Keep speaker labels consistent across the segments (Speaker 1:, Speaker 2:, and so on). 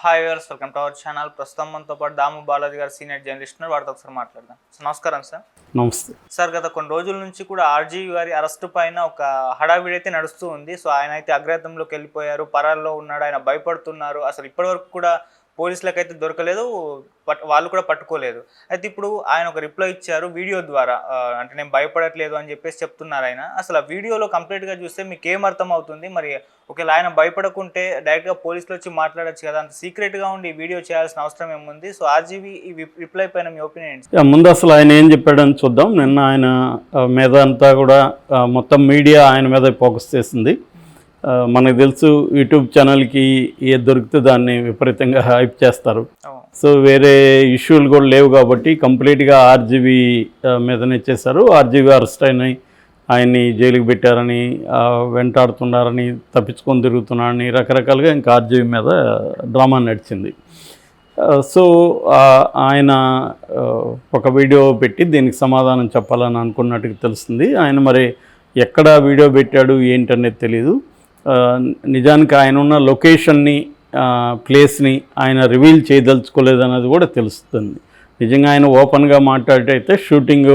Speaker 1: Hi viewers, welcome to our channel. ప్రస్తుతం మనతో పాటు దాము బాలాజీ గారు సీనియర్ జర్నలిస్ట్ ఉన్నారు. వారితో ఒకసారి మాట్లాడదాం. నమస్కారం సార్.
Speaker 2: నమస్తే
Speaker 1: సార్, గత కొన్ని రోజుల నుంచి కూడా ఆర్జీవి గారి అరెస్టు పైన ఒక హడావిడి అయితే నడుస్తూ ఉంది. సో ఆయన అయితే అగ్రతంలోకి వెళ్ళిపోయారు, పరాల్లో ఉన్నాడు, ఆయన భయపడుతున్నారు. అసలు ఇప్పటివరకు కూడా పోలీసులకైతే దొరకలేదు, వాళ్ళు కూడా పట్టుకోలేదు. అయితే ఇప్పుడు ఆయన ఒక రిప్లై ఇచ్చారు వీడియో ద్వారా, అంటే నేను భయపడట్లేదు అని చెప్పేసి చెప్తున్నారు ఆయన. అసలు ఆ వీడియోలో కంప్లీట్గా చూస్తే మీకు ఏం అర్థం అవుతుంది? మరి ఒకవేళ ఆయన భయపడకుంటే డైరెక్ట్గా పోలీసులు వచ్చి మాట్లాడచ్చు కదా, అంత సీక్రెట్గా ఉండి వీడియో చేయాల్సిన అవసరం ఏముంది? సో ఆర్జీవి ఈ రిప్లై పైన మీ ఒపీనియన్?
Speaker 2: ముందు అసలు ఆయన ఏం చెప్పాడని చూద్దాం. నిన్న ఆయన మీద అంతా కూడా మొత్తం మీడియా ఆయన మీద ఫోకస్ చేసింది. మనకు తెలుసు, యూట్యూబ్ ఛానల్కి ఏది దొరికితే దాన్ని విపరీతంగా హైప్ చేస్తారు. సో వేరే ఇష్యూలు కూడా లేవు కాబట్టి కంప్లీట్గా ఆర్జీవి మీదనే చేశారు. ఆర్జీవి అరెస్ట్ అయినాయి, ఆయన్ని జైలుకి పెట్టారని, వెంటాడుతున్నారని, తప్పించుకొని తిరుగుతున్నారని రకరకాలుగా ఇంకా ఆర్జీవి మీద డ్రామా నడిచింది. సో ఆయన ఒక వీడియో పెట్టి దీనికి సమాధానం చెప్పాలని అనుకున్నట్టుగా తెలుస్తుంది. ఆయన మరి ఎక్కడ వీడియో పెట్టాడు ఏంటనేది తెలీదు. నిజానికి ఆయన ఉన్న లొకేషన్ని, ప్లేస్ని ఆయన రివీల్ చేయదలుచుకోలేదన్నది కూడా తెలుస్తుంది. నిజంగా ఆయన ఓపెన్గా మాట్లాడితే షూటింగ్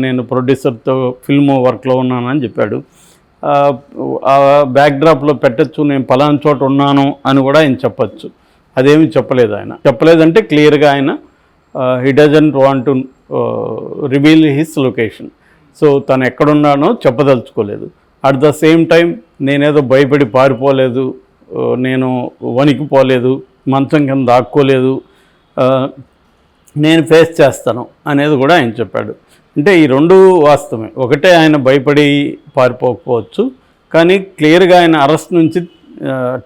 Speaker 2: నేను ప్రొడ్యూసర్తో ఫిల్మ్ వర్క్లో ఉన్నానని చెప్పాడు. బ్యాక్డ్రాప్లో పెట్టచ్చు, నేను పలానా చోట ఉన్నాను అని కూడా ఆయన చెప్పచ్చు. అదేమి చెప్పలేదు. ఆయన చెప్పలేదంటే క్లియర్గా ఆయన he doesn't want to reveal his location. So తను ఎక్కడున్నానో చెప్పదలుచుకోలేదు. అట్ ద సేమ్ టైం నేనేదో భయపడి పారిపోలేదు, నేను వణికిపోలేదు, మంచం కింద దాక్కోలేదు, నేను ఫేస్ చేస్తాను అనేది కూడా ఆయన చెప్పాడు. అంటే ఈ రెండు వాస్తవమే. ఒకటే, ఆయన భయపడి పారిపోకపోవచ్చు, కానీ క్లియర్గా ఆయన అరెస్ట్ నుంచి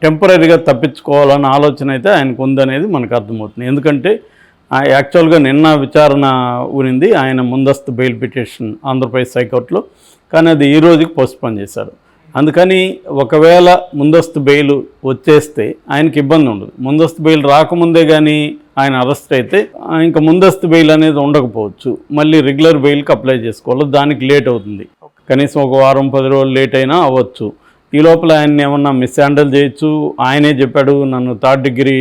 Speaker 2: టెంపరీగా తప్పించుకోవాలన్న ఆలోచన అయితే ఆయనకు ఉందనేది మనకు అర్థమవుతుంది. ఎందుకంటే యాక్చువల్గా నిన్న విచారణ ఉనింది ఆయన ముందస్తు బెయిల్ పిటిషన్ ఆంధ్రప్రదేశ్ హైకోర్టులో, కానీ అది ఈ రోజుకి పోస్ట్పోన్ చేశారు. అందుకని ఒకవేళ ముందస్తు బెయిల్ వచ్చేస్తే ఆయనకి ఇబ్బంది ఉండదు. ముందస్తు బెయిల్ రాకముందే కానీ ఆయన అరెస్ట్ అయితే ఇంకా ముందస్తు బెయిల్ అనేది ఉండకపోవచ్చు, మళ్ళీ రెగ్యులర్ బెయిల్కి అప్లై చేసుకోవాలి. దానికి లేట్ అవుతుంది, కనీసం ఒక వారం 10 రోజులు లేట్ అయినా అవ్వచ్చు. ఈ లోపల ఆయన్ని ఏమన్నా మిస్ హ్యాండిల్ చేయొచ్చు. ఆయనే చెప్పాడు నన్ను 3rd డిగ్రీ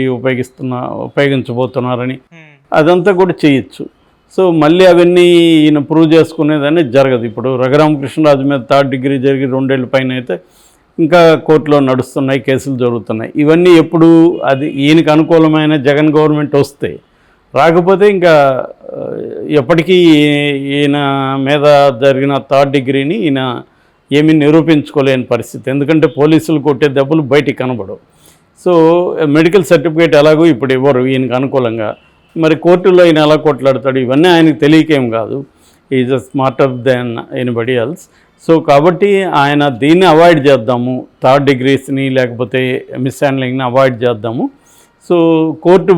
Speaker 2: ఉపయోగించబోతున్నారని, అదంతా కూడా చేయొచ్చు. సో మళ్ళీ అవన్నీ ఈయన ప్రూవ్ చేసుకునేదని జరగదు. ఇప్పుడు రఘురామకృష్ణరాజు మీద 3rd డిగ్రీ జరిగి 2 ఏళ్ళ పైన అయితే ఇంకా కోర్టులో నడుస్తున్నాయి, కేసులు జరుగుతున్నాయి. ఇవన్నీ ఎప్పుడు అది ఈయనకు అనుకూలమైన జగన్ గవర్నమెంట్ వస్తే, రాకపోతే ఇంకా ఎప్పటికీ ఈయన మీద జరిగిన 3rd డిగ్రీని ఈయన ఏమీ నిరూపించుకోలేని పరిస్థితి. ఎందుకంటే పోలీసులు కొట్టే దెబ్బలు బయటికి కనబడవు. సో మెడికల్ సర్టిఫికేట్ ఎలాగో ఇప్పుడు ఇవ్వరు ఈయనకు అనుకూలంగా, మరి కోర్టులో ఈయన ఎలా కొట్లాడతాడు? ఇవన్నీ ఆయనకు తెలియకేం కాదు. Is a smarter than anybody else. So కాబట్టి ఆయన దీన్ని అవాయిడ్ చేద్దాము, 3rd డిగ్రీస్ని లేకపోతే మిస్ హ్యాండ్లింగ్ని అవాయిడ్ చేద్దాము. సో కోర్టు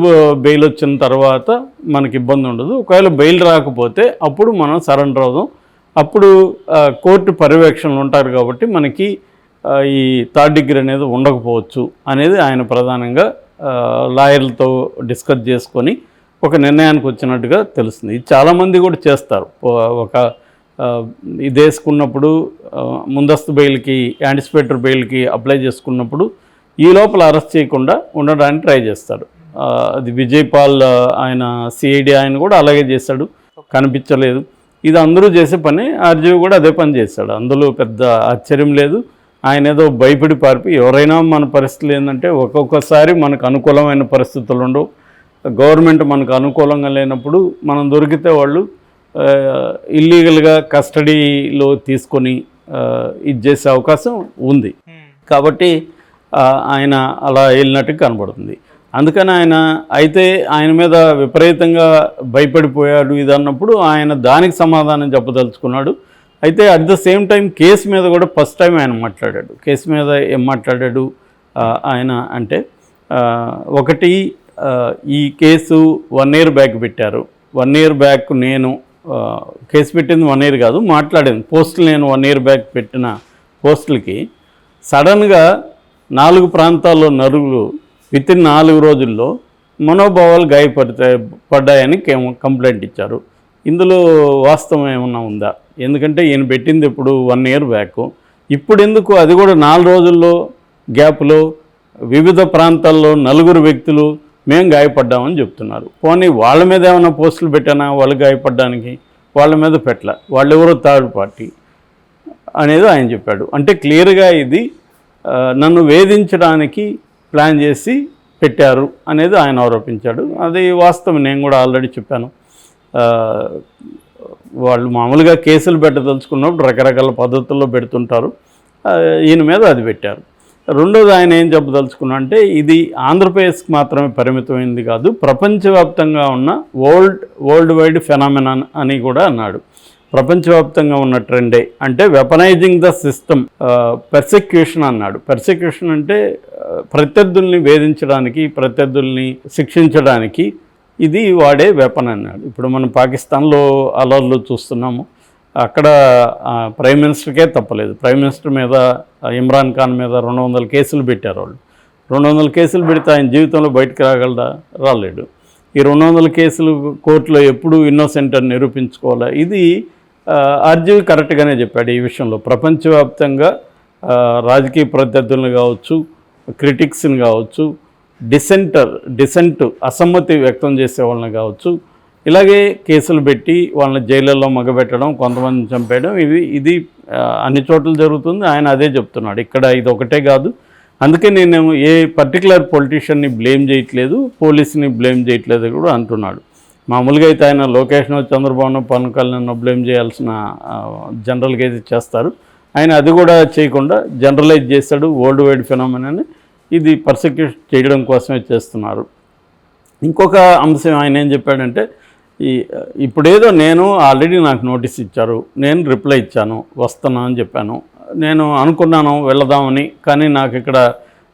Speaker 2: బెయిల్ వచ్చిన తర్వాత మనకి ఇబ్బంది ఉండదు. ఒకవేళ బెయిల్ రాకపోతే అప్పుడు మనం సరెండర్ అవుదాం. అప్పుడు కోర్టు పర్యవేక్షణలు ఉంటారు కాబట్టి మనకి ఈ 3rd డిగ్రీ అనేది ఉండకపోవచ్చు అనేది ఆయన ప్రధానంగా లాయర్లతో డిస్కస్ చేసుకొని ఒక నిర్ణయానికి వచ్చినట్టుగా తెలుస్తుంది. ఇది చాలామంది కూడా చేస్తారు. ఒక ఇది వేసుకున్నప్పుడు ముందస్తు బెయిల్కి, యాంటిసిపేటరీ బెయిల్కి అప్లై చేసుకున్నప్పుడు ఈ లోపల అరెస్ట్ చేయకుండా ఉండడానికి ట్రై చేస్తాడు. అది విజయపాల్ ఆయన సిఐడి ఆయన కూడా అలాగే చేశాడు, కనిపించలేదు. ఇది అందరూ చేసే పని, ఆర్జీవి కూడా అదే పని చేశాడు. అందులో పెద్ద ఆశ్చర్యం లేదు. ఆయన ఏదో భయపడి పారిపోయి, ఎవరైనా మన పరిస్థితులు ఏంటంటే ఒక్కొక్కసారి మనకు అనుకూలమైన పరిస్థితులు ఉండవు. గవర్నమెంట్ మనకు అనుకూలంగా లేనప్పుడు మనం దొరికితే వాళ్ళు ఇల్లీగల్గా కస్టడీలో తీసుకొని ఇది చేసే అవకాశం ఉంది. కాబట్టి ఆయన అలా వెళ్ళినట్టు కనబడుతుంది. అందుకని ఆయన మీద విపరీతంగా భయపడిపోయాడు ఇది అన్నప్పుడు ఆయన దానికి సమాధానం చెప్పదలుచుకున్నాడు. అయితే at the same time case మీద కూడా ఫస్ట్ టైం ఆయన మాట్లాడాడు. కేసు మీద ఏం మాట్లాడాడు ఆయన అంటే, ఒకటి, ఈ కేసు 1 year బ్యాక్ పెట్టారు. 1 year బ్యాక్ నేను కేసు పెట్టింది 1 year కాదు, మాట్లాడింది పోస్టులు. నేను 1 year బ్యాక్ పెట్టిన పోస్టులకి సడన్గా 4 ప్రాంతాల్లో నలుగురు వితిన్ 4 రోజుల్లో మనోభావాలు పడ్డాయని కంప్లైంట్ ఇచ్చారు. ఇందులో వాస్తవం ఏమన్నా ఉందా? ఎందుకంటే ఈయన పెట్టింది ఇప్పుడు 1 year బ్యాక్. ఇప్పుడు ఎందుకు అది కూడా 4 రోజుల్లో గ్యాప్లో వివిధ ప్రాంతాల్లో 4 వ్యక్తులు మేము గాయపడ్డామని చెప్తున్నారు. పోనీ వాళ్ళ మీద ఏమైనా పోస్టులు పెట్టానా వాళ్ళు గాయపడ్డానికి? వాళ్ళ మీద పెట్టలే, వాళ్ళెవరో థర్డ్ పార్టీ అనేది ఆయన చెప్పాడు. అంటే క్లియర్గా ఇది నన్ను వేధించడానికి ప్లాన్ చేసి పెట్టారు అనేది ఆయన ఆరోపించాడు. అది వాస్తవం, నేను కూడా ఆల్రెడీ చెప్పాను. వాళ్ళు మామూలుగా కేసులు పెట్టదలుచుకున్నప్పుడు రకరకాల పద్ధతుల్లో పెడుతుంటారు. ఈయన మీద అది పెట్టారు. రెండోది ఆయన ఏం చెప్పదలుచుకున్నా అంటే ఇది ఆంధ్రప్రదేశ్కి మాత్రమే పరిమితమైంది కాదు, ప్రపంచవ్యాప్తంగా ఉన్న వరల్డ్ వైడ్ ఫెనామినాన్ అని కూడా అన్నాడు. ప్రపంచవ్యాప్తంగా ఉన్న ట్రెండే అంటే వెపనైజింగ్ ద సిస్టమ్, పర్సిక్యూషన్ అన్నాడు. పర్సిక్యూషన్ అంటే ప్రత్యర్థుల్ని వేధించడానికి, ప్రత్యర్థుల్ని శిక్షించడానికి ఇది వాడే వెపన్ అన్నాడు. ఇప్పుడు మనం పాకిస్తాన్లో అలర్లు చూస్తున్నాము. అక్కడ ప్రైమ్ మినిస్టర్కే తప్పలేదు. ప్రైమ్ మినిస్టర్ మీద, ఇమ్రాన్ ఖాన్ మీద 200 కేసులు పెట్టారు వాళ్ళు. 200 కేసులు పెడితే ఆయన జీవితంలో బయటకు రాగలడా? రాలేడు. ఈ 200 కేసులు కోర్టులో ఎప్పుడు ఇన్నోసెంట్ అని నిరూపించుకోవాలా? ఇది ఆర్జీవి కరెక్ట్గానే చెప్పాడు. ఈ విషయంలో ప్రపంచవ్యాప్తంగా రాజకీయ ప్రత్యర్థులను కావచ్చు, క్రిటిక్స్ని కావచ్చు, డిసెంట్ అసమ్మతి వ్యక్తం చేసే వాళ్ళని కావచ్చు, ఇలాగే కేసులు పెట్టి వాళ్ళని జైళ్ళల్లో మగబెట్టడం, కొంతమందిని చంపేయడం, ఇది అన్ని చోట్ల జరుగుతుంది. ఆయన అదే చెప్తున్నాడు. ఇక్కడ ఇది ఒకటే కాదు. అందుకే నేను ఏ పర్టికులర్ పొలిటీషియన్ని బ్లేమ్ చేయట్లేదు, పోలీసుని బ్లేమ్ చేయట్లేదు కూడా అంటున్నాడు. మామూలుగా అయితే ఆయన లోకేష్ను, చంద్రబాబును, పవన్ కళ్యాణ్ బ్లేమ్ చేయాల్సిన జనరల్గా అయితే చేస్తారు. ఆయన అది కూడా చేయకుండా జనరలైజ్ చేశాడు. వరల్డ్ వైడ్ ఫినామినాని ఇది పర్సిక్యూట్ చేయడం కోసమే చేస్తున్నారు. ఇంకొక అంశం ఆయన ఏం చెప్పాడంటే, ఇప్పుడేదో నేను ఆల్రెడీ నాకు నోటీస్ ఇచ్చారు, నేను రిప్లై ఇచ్చాను, వస్తాను అని చెప్పాను. నేను అనుకున్నాను వెళదామని, కానీ నాకు ఇక్కడ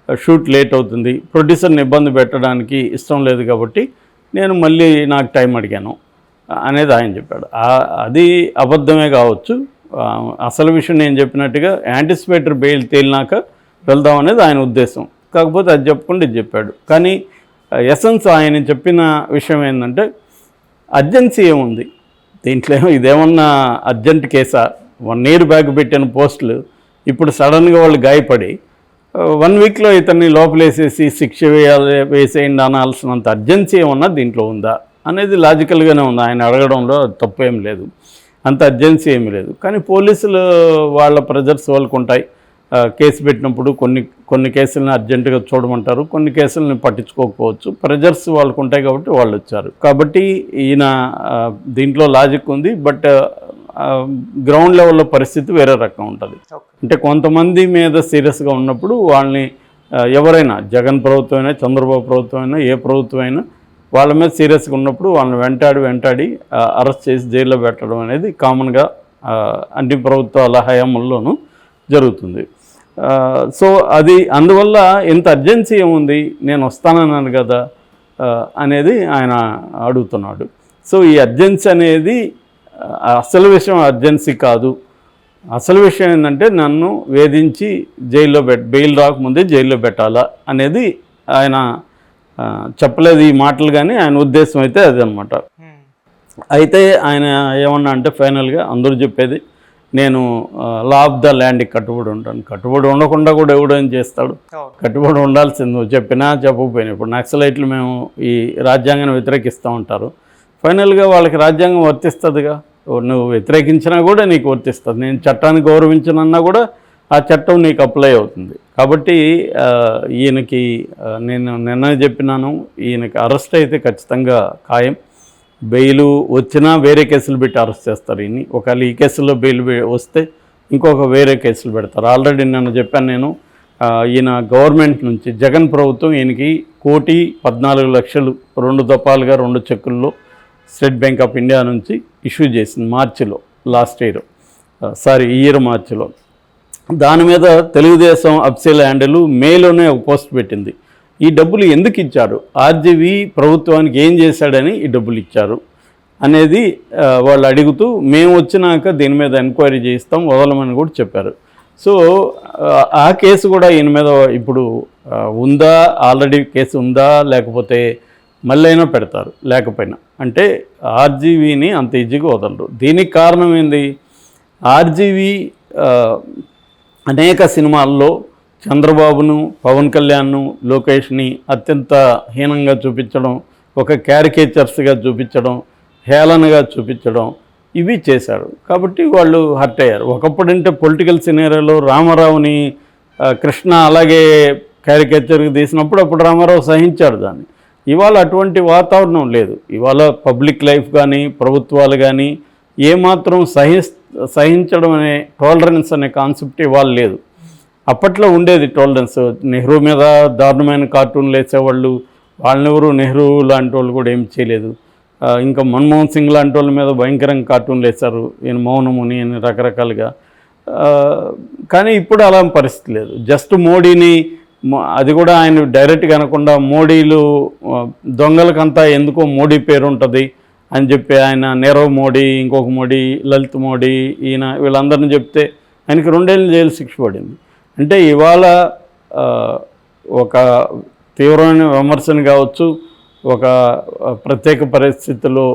Speaker 2: షూట్ లేట్ అవుతుంది, ప్రొడ్యూసర్ని ఇబ్బంది పెట్టడానికి ఇష్టం లేదు కాబట్టి నేను మళ్ళీ నాకు టైం అడిగాను అనేది ఆయన చెప్పాడు. అది అబద్ధమే కావచ్చు. అసలు విషయం నేను చెప్పినట్టుగా యాంటిసిపేటరీ బెయిల్ తేలినాక వెళ్దాం అనేది ఆయన ఉద్దేశం. కాకపోతే అది చెప్పకుండా ఇది చెప్పాడు. కానీ ఎసెన్స్ ఆయన చెప్పిన విషయం ఏంటంటే, అర్జెన్సీ ఏముంది దీంట్లో? ఇదేమన్నా అర్జెంట్ కేసా? 1 year బ్యాక్ పెట్టిన పోస్టులు ఇప్పుడు సడన్గా వాళ్ళు గాయపడి 1 weekలో ఇతన్ని లోపలేసేసి శిక్ష వేసేయండి అనాల్సినంత అర్జెన్సీ ఏమన్నా దీంట్లో ఉందా అనేది లాజికల్గానే ఉంది. ఆయన అడగడంలో తప్పేం లేదు, అంత అర్జెన్సీ ఏమీ లేదు. కానీ పోలీసులు వాళ్ళ ప్రెజర్స్ వాళ్ళకు ఉంటాయి. కేసు పెట్టినప్పుడు కొన్ని కేసులను అర్జెంటుగా చూడమంటారు, కొన్ని కేసులను పట్టించుకోకపోవచ్చు. ప్రెజర్స్ వాళ్ళకు ఉంటాయి కాబట్టి వాళ్ళు వచ్చారు. కాబట్టి ఈయన దీంట్లో లాజిక్ ఉంది. బట్ గ్రౌండ్ లెవెల్లో పరిస్థితి వేరే రకం ఉంటుంది. అంటే కొంతమంది మీద సీరియస్గా ఉన్నప్పుడు వాళ్ళని ఎవరైనా, జగన్ ప్రభుత్వం అయినా, చంద్రబాబు ప్రభుత్వం అయినా, ఏ ప్రభుత్వం అయినా, వాళ్ళ మీద సీరియస్గా ఉన్నప్పుడు వాళ్ళని వెంటాడి అరెస్ట్ చేసి జైల్లో పెట్టడం అనేది కామన్గా అన్ని ప్రభుత్వాల హయాంలోనూ జరుగుతుంది. సో అది అందువల్ల ఎంత అర్జెన్సీ ఏముంది, నేను వస్తానన్నాను కదా అనేది ఆయన అడుగుతున్నాడు. సో ఈ అర్జెన్సీ అనేది అసలు విషయం అర్జెన్సీ కాదు. అసలు విషయం ఏంటంటే నన్ను వేధించి బెయిల్ రాకముందే జైల్లో పెట్టాలా అనేది ఆయన చెప్పలేదు ఈ మాటలు, కానీ ఆయన ఉద్దేశం అయితే అది అనమాట. అయితే ఆయన ఏమన్నా అంటే ఫైనల్గా అందరూ చెప్పేది, నేను లా ఆఫ్ ద ల్యాండ్కి కట్టుబడి ఉంటాను. కట్టుబడి ఉండకుండా కూడా ఎవడేం చేస్తాడు? కట్టుబడి ఉండాల్సింది, నువ్వు చెప్పినా చెప్పకపోయినా. ఇప్పుడు నక్సలైట్లు మేము ఈ రాజ్యాంగాన్ని వ్యతిరేకిస్తూ ఉంటారు. ఫైనల్గా వాళ్ళకి రాజ్యాంగం వర్తిస్తుందిగా. నువ్వు వ్యతిరేకించినా కూడా నీకు వర్తిస్తుంది. నేను చట్టాన్ని గౌరవించనన్నా కూడా ఆ చట్టం నీకు అప్లై అవుతుంది. కాబట్టి ఈయనకి నేను నిన్న చెప్పినాను, ఈయనకి అరెస్ట్ అయితే ఖచ్చితంగా ఖాయం. బెయిల్ వచ్చినా వేరే కేసులు పెట్టి అరెస్ట్ చేస్తారు. ఈయన్ని ఒకవేళ ఈ కేసులో బెయిల్ వస్తే ఇంకొక వేరే కేసులు పెడతారు. ఆల్రెడీ నిన్న చెప్పాను నేను, ఈయన గవర్నమెంట్ నుంచి జగన్ ప్రభుత్వం ఈయనకి 1,14,00,000 2 దఫాలుగా 2 చెక్కుల్లో స్టేట్ బ్యాంక్ ఆఫ్ ఇండియా నుంచి ఇష్యూ చేసింది మార్చిలో, ఈ ఇయర్ మార్చిలో. దాని మీద తెలుగుదేశం అఫీషియల్ హ్యాండిల్ మేలోనే ఒక పోస్ట్ పెట్టింది. ఈ డబ్బులు ఎందుకు ఇచ్చారు, ఆర్జీవి ప్రభుత్వానికి ఏం చేశాడని ఈ డబ్బులు ఇచ్చారు అనేది వాళ్ళు అడుగుతూ, మేము వచ్చినాక దీని మీద ఎంక్వైరీ చేయిస్తాం, వదలమని కూడా చెప్పారు. సో ఆ కేసు కూడా ఈయన మీద ఇప్పుడు ఉందా, ఆల్రెడీ కేసు ఉందా, లేకపోతే మళ్ళీ అయినా పెడతారు. లేకపోయినా అంటే ఆర్జీవీని అంత ఈజీగా వదలరు. దీనికి కారణం ఏంది, ఆర్జీవీ అనేక సినిమాల్లో చంద్రబాబును, పవన్ కళ్యాణ్ను, లోకేష్ని అత్యంత హీనంగా చూపించడం, ఒక క్యారికేచర్స్గా చూపించడం, హేళనగా చూపించడం ఇవి చేశారు. కాబట్టి వాళ్ళు హర్ట్ అయ్యారు. ఒకప్పుడంటే పొలిటికల్ సినేరియోలో రామారావుని కృష్ణ అలాగే క్యారికేచర్కి తీసినప్పుడు అప్పుడు రామారావు సహించాడు దాన్ని. ఇవాళ అటువంటి వాతావరణం లేదు. ఇవాళ పబ్లిక్ లైఫ్ కానీ ప్రభుత్వాలు కానీ ఏమాత్రం సహించడం అనే టాలరెన్స్ అనే కాన్సెప్ట్ ఇవాళ లేదు. అప్పట్లో ఉండేది టాలరెన్స్. నెహ్రూ మీద దారుణమైన కార్టూన్లు వేసేవాళ్ళు, వాళ్ళెవరు నెహ్రూ లాంటి వాళ్ళు కూడా ఏం చేయలేదు. ఇంకా మన్మోహన్ సింగ్ లాంటి వాళ్ళ మీద భయంకరంగా కార్టూన్లు వేశారు, ఈయన మౌనముని అని రకరకాలుగా. కానీ ఇప్పుడు అలా పరిస్థితి లేదు. జస్ట్ మోడీని, అది కూడా ఆయన డైరెక్ట్గా అనకుండా మోడీలు దొంగలకంతా ఎందుకో మోడీ పేరు ఉంటుంది అని చెప్పి ఆయన నీరవ్ మోడీ, ఇంకొక మోడీ, లలిత్ మోడీ, ఈయన వీళ్ళందరిని చెప్తే ఆయనకి 2 ఏళ్ళు జైలు శిక్ష పడింది. అంటే ఇవాళ ఒక తీవ్రమైన విమర్శను కావచ్చు, ఒక ప్రత్యేక పరిస్థితుల్లో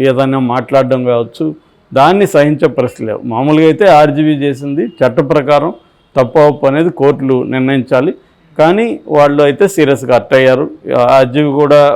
Speaker 2: ఏదైనా మాట్లాడడం కావచ్చు, దాన్ని సహించే పరిస్థితి లేవు. మామూలుగా అయితే ఆర్జీవీ చేసింది చట్ట ప్రకారం తప్పు ఒప్పు అనేది కోర్టులు నిర్ణయించాలి. కానీ వాళ్ళు అయితే సీరియస్గా హర్ట్ అయ్యారు. ఆర్జీవీ కూడా